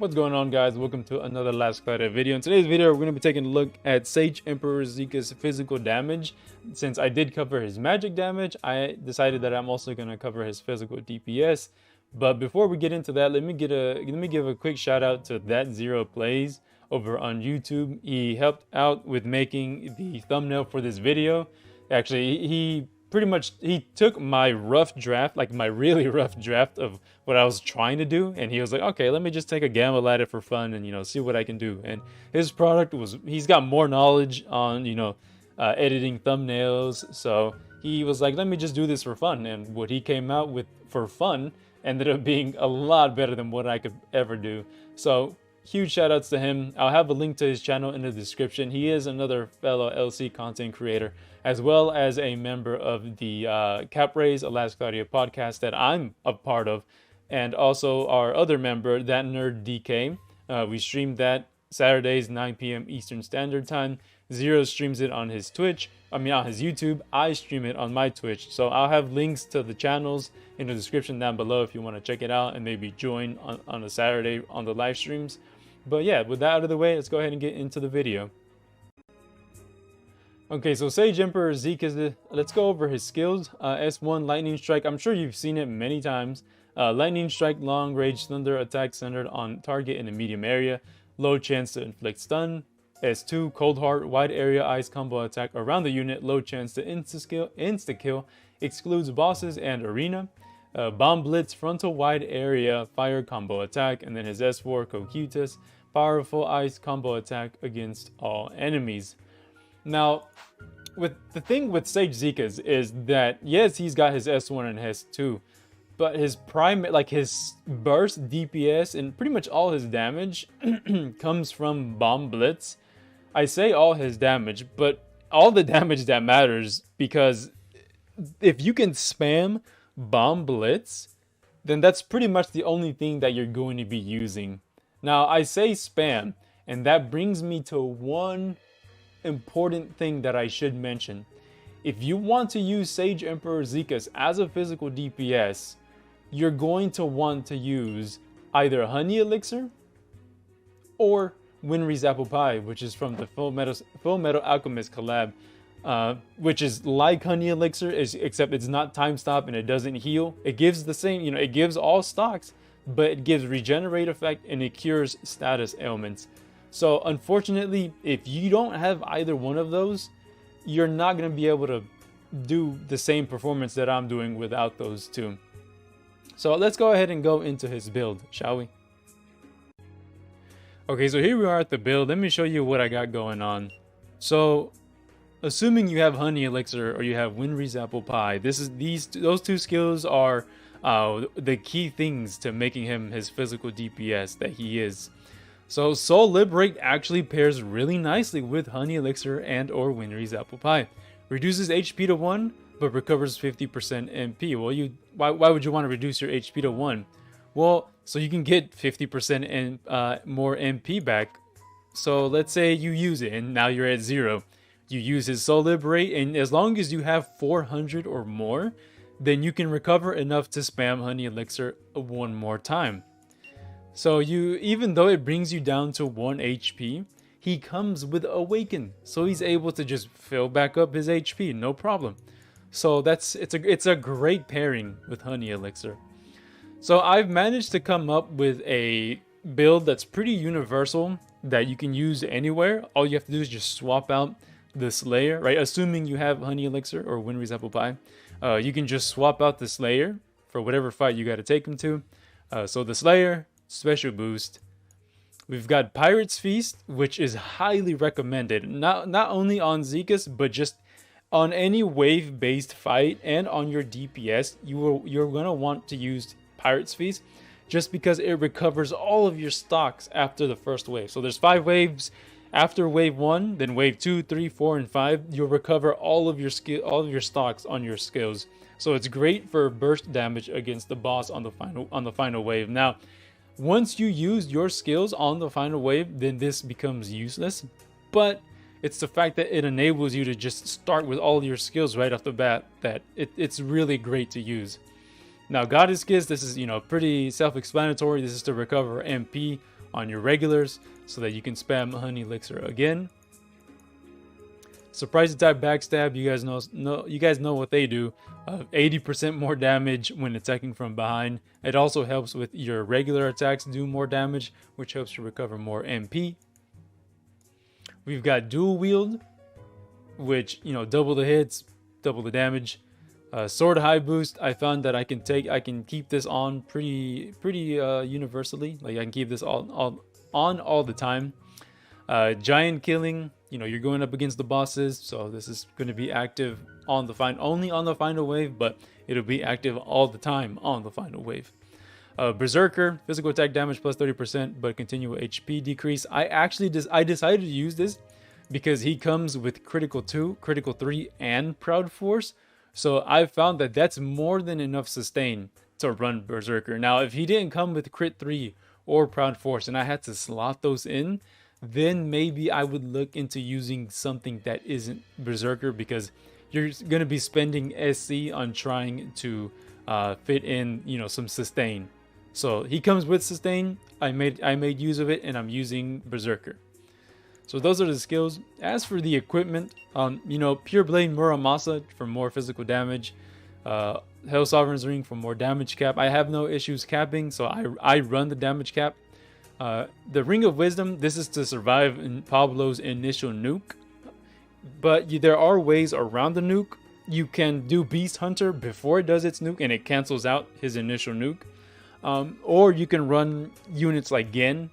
What's going on, guys? Welcome to another Last Cloudia video. In today's video, we're going to be taking a look at Sage Emperor Zekus' physical damage. Since I did cover his magic damage, I decided that I'm also going to cover his physical DPS. But before we get into that, let me give a quick shout out to That Zero Plays over on YouTube. He helped out with making the thumbnail for this video. Actually, he took my rough draft, like my really rough draft of what I was trying to do, and he was like, okay, let me just take a gamble at it for fun and see what I can do. And his product was, he's got more knowledge on editing thumbnails, so he was like, let me just do this for fun. And what he came out with for fun ended up being a lot better than what I could ever do. So huge shout outs to him. I'll have a link to his channel in the description. He is another fellow LC content creator, as well as a member of the Capraise Last Cloudia podcast that I'm a part of, and also our other member, That Nerd DK. We stream that Saturdays 9 p.m. Eastern Standard Time. Zero streams it on his on his YouTube. I stream it on my Twitch. So I'll have links to the channels in the description down below if you want to check it out and maybe join on a Saturday on the live streams. But yeah, with that out of the way, let's go ahead and get into the video. Okay, so Sage Emperor Zekus, let's go over his skills. S1 Lightning Strike, I'm sure you've seen it many times. Lightning Strike, long range thunder attack centered on target in a medium area. Low chance to inflict stun. S2 Cold Heart, wide area ice combo attack around the unit. Low chance to insta-kill. Excludes bosses and arena. Bomb Blitz, frontal wide area fire combo attack. And then his S4 Cocutus, powerful ice combo attack against all enemies. Now, with the thing with Sage Zekus is that, yes, he's got his S1 and S2, but his his burst DPS and pretty much all his damage comes from Bomb Blitz. I say all his damage, but all the damage that matters, because if you can spam Bomb Blitz, then that's pretty much the only thing that you're going to be using. Now, I say spam, and that brings me to one important thing that I should mention. If you want to use Sage Emperor Zekus as a physical DPS, you're going to want to use either Honey Elixir or Winry's Apple Pie, which is from the Full Metal Alchemist collab, which is like Honey Elixir, except it's not time stop and it doesn't heal. It gives the same, it gives all stocks, but it gives regenerate effect and it cures status ailments. So unfortunately, if you don't have either one of those, you're not going to be able to do the same performance that I'm doing without those two. So let's go ahead and go into his build, shall we? Okay, so here we are at the build. Let me show you what I got going on. So assuming you have Honey Elixir or you have Winry's Apple Pie, those two skills are the key things to making him his physical DPS that he is. So Soul Liberate actually pairs really nicely with Honey Elixir and or Winry's Apple Pie. Reduces HP to 1, but recovers 50% MP. Well, why would you want to reduce your HP to 1? Well, so you can get 50% and more MP back. So let's say you use it and now you're at 0. You use his Soul Liberate, and as long as you have 400 or more, then you can recover enough to spam Honey Elixir one more time. So even though it brings you down to 1 HP, he comes with Awaken, so he's able to just fill back up his HP, no problem. So it's a great pairing with Honey Elixir. So I've managed to come up with a build that's pretty universal that you can use anywhere. All you have to do is just swap out the Slayer, right? Assuming you have Honey Elixir or Winry's Apple Pie, you can just swap out the Slayer for whatever fight you got to take him to. So the Slayer, special boost. We've got Pirate's Feast, which is highly recommended, not only on Zekus, but just on any wave based fight and on your DPS. You're gonna want to use Pirate's Feast just because it recovers all of your stocks after the first wave. So there's 5 waves. After wave 1, then wave 2, 3, 4, and 5, you'll recover all of your stocks on your skills. So it's great for burst damage against the boss on the final wave. Now, once you use your skills on the final wave, then this becomes useless. But it's the fact that it enables you to just start with all your skills right off the bat that it's really great to use. Now, Goddess Kiss, this is, pretty self-explanatory. This is to recover MP on your regulars so that you can spam honey elixir again. Surprise attack backstab, you guys know what they do. 80% more damage when attacking from behind. It also helps with your regular attacks do more damage, which helps you recover more MP. We've got dual wield, which, you know, double the hits, double the damage. Sword high boost, I found that I can keep this on pretty universally. Like, I can keep this on all the time. Giant killing, you know, you're going up against the bosses, so this is going to be active on the only on the final wave, but it'll be active all the time on the final wave. Berserker, physical attack damage plus 30%, but continual HP decrease. I decided to use this because he comes with critical 2, critical 3, and proud force. So I found that that's more than enough sustain to run Berserker. Now, if he didn't come with crit 3 or proud force and I had to slot those in, then maybe I would look into using something that isn't Berserker, because you're going to be spending SC on trying to fit in, you know, some sustain. So he comes with sustain. I made use of it, and I'm using Berserker. So those are the skills. As for the equipment, you know, Pure Blade Muramasa for more physical damage, Hell Sovereign's Ring for more damage cap. I have no issues capping, so I run the damage cap. The Ring of Wisdom, this is to survive in Pablo's initial nuke, but there are ways around the nuke. You can do Beast Hunter before it does its nuke and it cancels out his initial nuke, or you can run units like Gen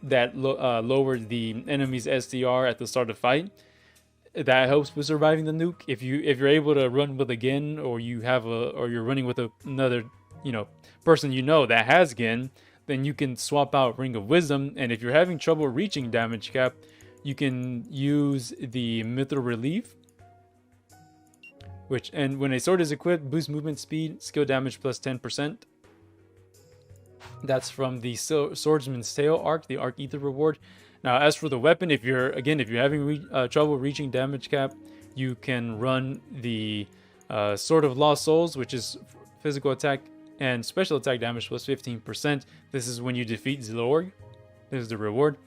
that lower the enemy's SDR at the start of fight. That helps with surviving the nuke. If you're able to run with a Gen, or you're running with another, you know, person you know that has Gen, then you can swap out Ring of Wisdom. And if you're having trouble reaching damage cap, you can use the Mithril Relief, and when a sword is equipped, boost movement speed, skill damage plus 10%. That's from the Swordsman's Tale arc, the Arc Ether reward. Now, as for the weapon, if you're having trouble reaching damage cap, you can run the Sword of Lost Souls, which is physical attack and special attack damage plus 15%. This is when you defeat Zilorg. This is the reward.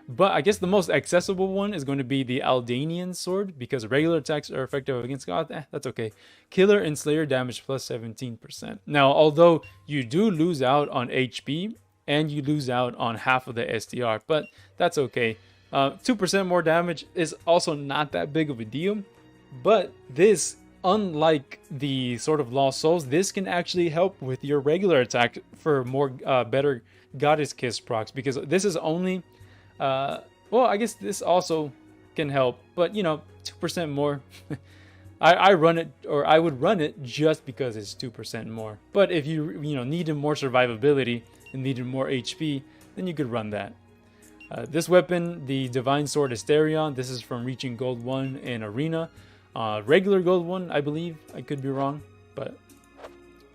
But I guess the most accessible one is going to be the Aldanian sword, because regular attacks are effective against God. That's okay. Killer and Slayer damage plus 17%. Now, although you do lose out on HP and you lose out on half of the SDR, but that's okay. 2% more damage is also not that big of a deal. But this, unlike the Sword of Lost Souls, this can actually help with your regular attack for more better Goddess Kiss procs, because this is only well, I guess this also can help, but you know, 2% more. I run it, or I would run it just because it's 2% more. But if you needed more survivability and needed more HP, then you could run that. This weapon, the Divine Sword Asterion, this is from reaching Gold 1 in Arena. Regular Gold 1, I believe. I could be wrong, but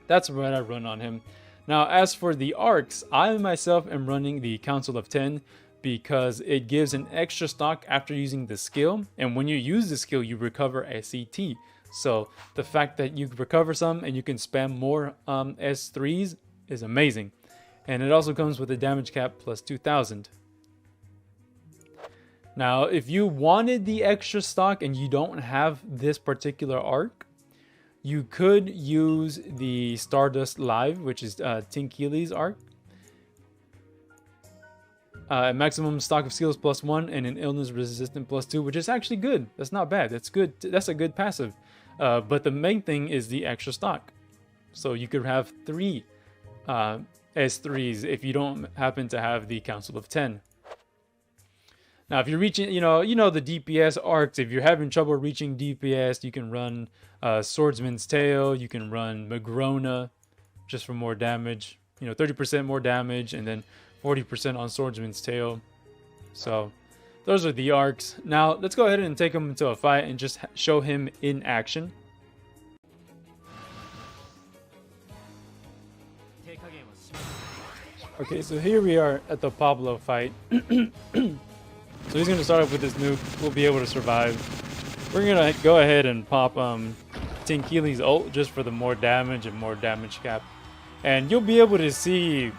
that's what I run on him. Now, as for the arcs, I myself am running the Council of 10 because it gives an extra stock after using the skill, and when you use the skill, you recover SCT. So the fact that you recover some and you can spam more S3s is amazing. And it also comes with a damage cap plus 2000. Now, if you wanted the extra stock and you don't have this particular arc, you could use the Stardust Live, which is Tinkili's arc. Maximum stock of skills plus 1 and an illness resistant plus 2, which is actually good. That's not bad. That's good. That's a good passive. But the main thing is the extra stock. So you could have 3 S3s if you don't happen to have the Council of 10. Now, if you're reaching, the DPS arcs, if you're having trouble reaching DPS, you can run Swordsman's Tale. You can run Magrona just for more damage. 30% more damage, and then 40% on Swordsman's Tale. So those are the arcs. Now let's go ahead and take him into a fight and just show him in action. Okay, so here we are at the Pablo fight. So he's going to start off with his nuke. We'll be able to survive. We're going to go ahead and pop Tinkili's ult just for the more damage and more damage cap. And you'll be able to see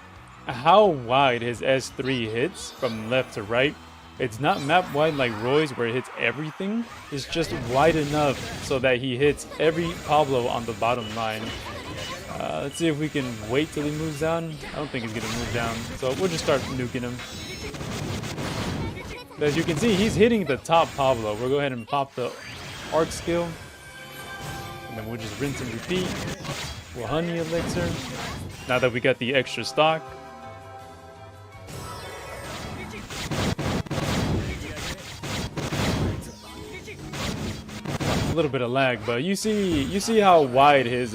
how wide his S3 hits from left to right. It's not map wide like Roy's where it hits everything. It's just wide enough so that he hits every Pablo on the bottom line. Let's see if we can wait till he moves down. I don't think he's gonna move down, so we'll just start nuking him. As you can see, he's hitting the top Pablo. We'll go ahead and pop the arc skill. And then we'll just rinse and repeat. We'll honey elixir. Now that we got the extra stock. A little bit of lag, but you see how wide his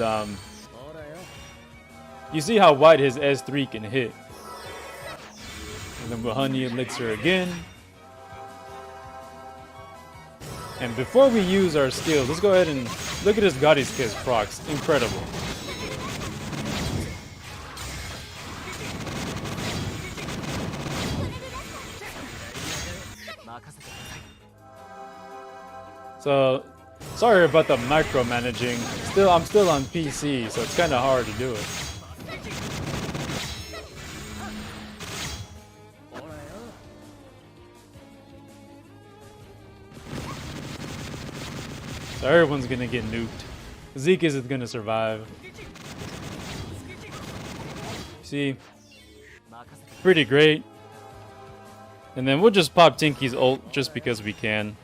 S3 can hit. And then we'll honey elixir again. And before we use our skills, let's go ahead and look at this Goddy's Kiss procs. Incredible. So, sorry about the micromanaging. I'm still on PC, so it's kind of hard to do it. So everyone's gonna get nuked. Zekus is gonna survive. See? Pretty great. And then we'll just pop Tinky's ult just because we can.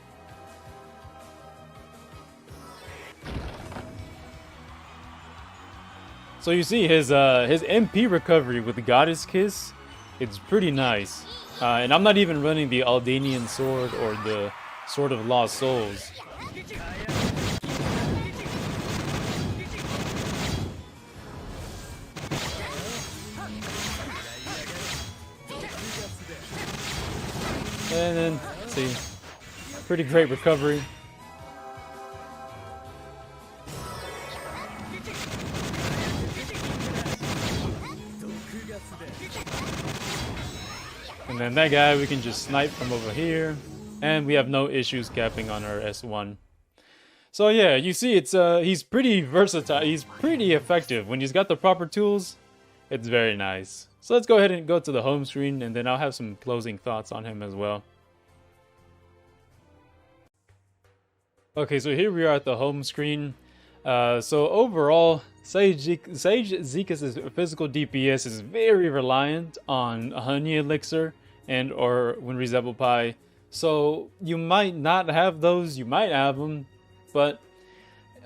So you see his MP recovery with the Goddess Kiss, it's pretty nice. And I'm not even running the Aldanian sword or the Sword of Lost Souls. And then, let's see, pretty great recovery. And then that guy we can just snipe from over here, and we have no issues capping on our S1. So yeah, you see he's pretty versatile, he's pretty effective. When he's got the proper tools, it's very nice. So let's go ahead and go to the home screen, and then I'll have some closing thoughts on him as well. Okay, so here we are at the home screen. So overall, Sage Zekus' physical DPS is very reliant on Honey Elixir and or Winry's Apple Pie. So you might not have those, you might have them, but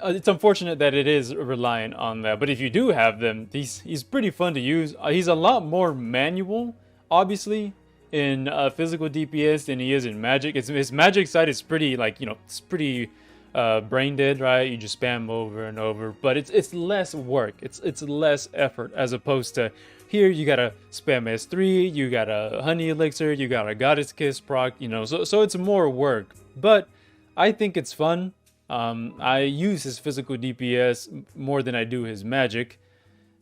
it's unfortunate that it is reliant on that. But if you do have them, he's pretty fun to use. He's a lot more manual, obviously, in physical DPS than he is in magic. His magic side is pretty, like, you know, it's pretty brain dead, right? You just spam over and over, but it's less work. It's less effort as opposed to here you gotta spam S3, you got a Honey Elixir, you got a Goddess Kiss proc, you know, so it's more work. But I think it's fun. I use his physical DPS more than I do his magic.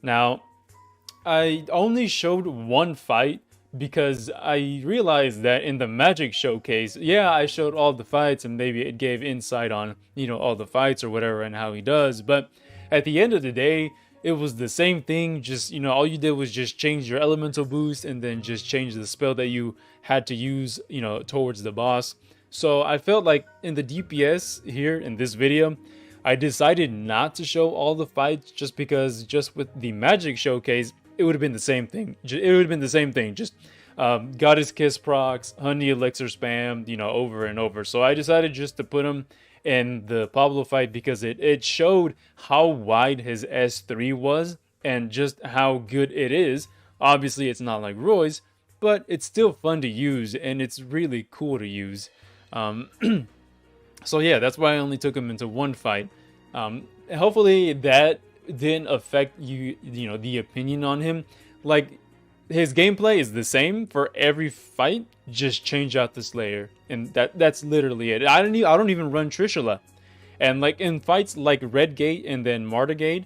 Now, I only showed one fight because I realized that in the magic showcase, yeah, I showed all the fights and maybe it gave insight on, you know, all the fights or whatever and how he does. But at the end of the day, it was the same thing. Just, you know, all you did was just change your elemental boost and then just change the spell that you had to use, you know, towards the boss. So I felt like in the DPS here in this video, I decided not to show all the fights just because just with the magic showcase, it would have been the same thing. It would have been the same thing. Just Goddess Kiss procs, Honey Elixir spam, you know, over and over. So I decided just to put him in the Pablo fight because it showed how wide his S3 was and just how good it is. Obviously, it's not like Roy's, but it's still fun to use and it's really cool to use. So yeah, that's why I only took him into one fight. Hopefully that didn't affect you know, the opinion on him. Like, his gameplay is the same for every fight, just change out the Slayer, and that's literally it. I don't even run Trishula, and like in fights like Redgate and then Martygate,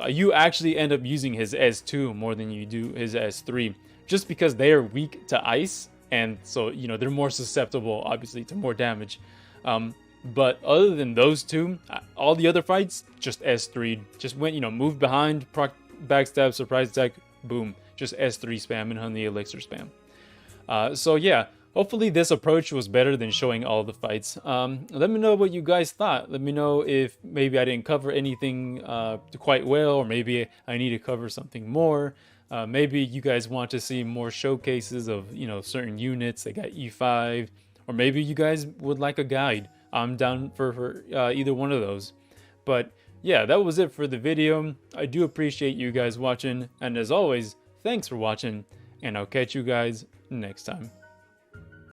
you actually end up using his S2 more than you do his S3, just because they are weak to ice, and so, you know, they're more susceptible obviously to more damage. But other than those two, all the other fights, just S3. Just went, you know, moved behind, proc, backstab, surprise attack, boom. just S3 spam and honey elixir spam. So yeah, hopefully this approach was better than showing all the fights. Let me know what you guys thought. Let me know if maybe I didn't cover anything quite well, or maybe I need to cover something more. Maybe you guys want to see more showcases of, you know, certain units that got E5, or maybe you guys would like a guide. I'm down for either one of those. But yeah, that was it for the video. I do appreciate you guys watching, and as always, thanks for watching, and I'll catch you guys next time.